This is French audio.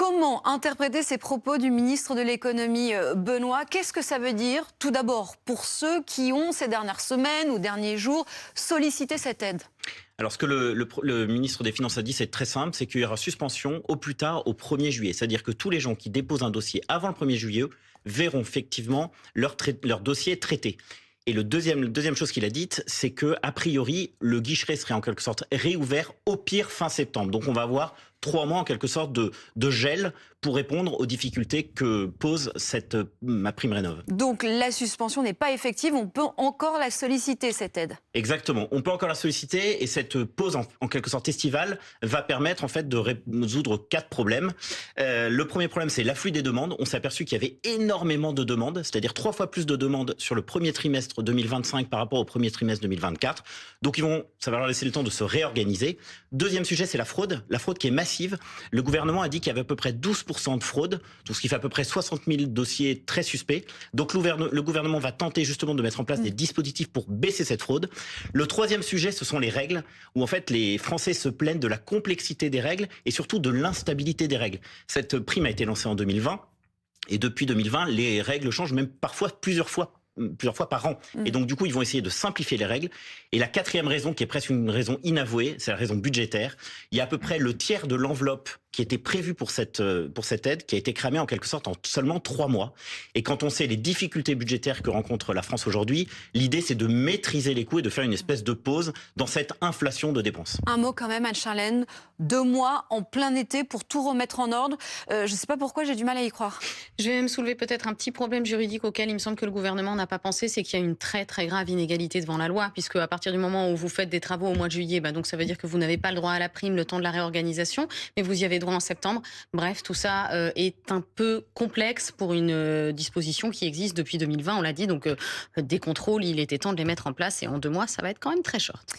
Comment interpréter ces propos du ministre de l'économie Benoît? Qu'est-ce que ça veut dire, tout d'abord, pour ceux qui ont, ces dernières semaines ou derniers jours, sollicité cette aide? Alors, ce que le ministre des Finances a dit, c'est très simple, c'est qu'il y aura suspension au plus tard au 1er juillet. C'est-à-dire que tous les gens qui déposent un dossier avant le 1er juillet verront effectivement leur dossier traité. Et le deuxième chose qu'il a dite, c'est que a priori, le guichet serait en quelque sorte réouvert au pire fin septembre. Donc on va avoir 3 mois en quelque sorte de gel pour répondre aux difficultés que pose MaPrimeRénov'. Donc la suspension n'est pas effective, on peut encore la solliciter, cette aide. Exactement, on peut encore la solliciter et cette pause en quelque sorte estivale va permettre en fait de résoudre 4 problèmes. Le premier problème, c'est l'afflux des demandes. On s'est aperçu qu'il y avait énormément de demandes, c'est-à-dire 3 fois plus de demandes sur le premier trimestre 2025 par rapport au premier trimestre 2024. Donc ça va leur laisser le temps de se réorganiser. Deuxième sujet, c'est la fraude qui est massive. Le gouvernement a dit qu'il y avait à peu près 12% de fraude, tout ce qui fait à peu près 60 000 dossiers très suspects. Donc le gouvernement va tenter justement de mettre en place des dispositifs pour baisser cette fraude. Le troisième sujet, ce sont les règles, où en fait les Français se plaignent de la complexité des règles et surtout de l'instabilité des règles. Cette prime a été lancée en 2020 et depuis 2020, les règles changent même parfois plusieurs fois par an. Et donc, du coup, ils vont essayer de simplifier les règles. Et la quatrième raison, qui est presque une raison inavouée, c'est la raison budgétaire. Il y a à peu près le tiers de l'enveloppe qui était prévue pour cette aide, qui a été cramée en quelque sorte en seulement 3 mois. Et quand on sait les difficultés budgétaires que rencontre la France aujourd'hui, l'idée, c'est de maîtriser les coûts et de faire une espèce de pause dans cette inflation de dépenses. Un mot quand même, Anne-Charlène, 2 mois en plein été pour tout remettre en ordre. Je ne sais pas pourquoi, j'ai du mal à y croire. Je vais même soulever peut-être un petit problème juridique auquel il me semble que le gouvernement n'a pas pensé, c'est qu'il y a une très très grave inégalité devant la loi, puisque à partir du moment où vous faites des travaux au mois de juillet, donc ça veut dire que vous n'avez pas le droit à la prime le temps de la réorganisation, mais vous y avez droit en septembre. Bref, tout ça est un peu complexe pour une disposition qui existe depuis 2020, on l'a dit, donc des contrôles, il était temps de les mettre en place et en 2 mois, ça va être quand même très short.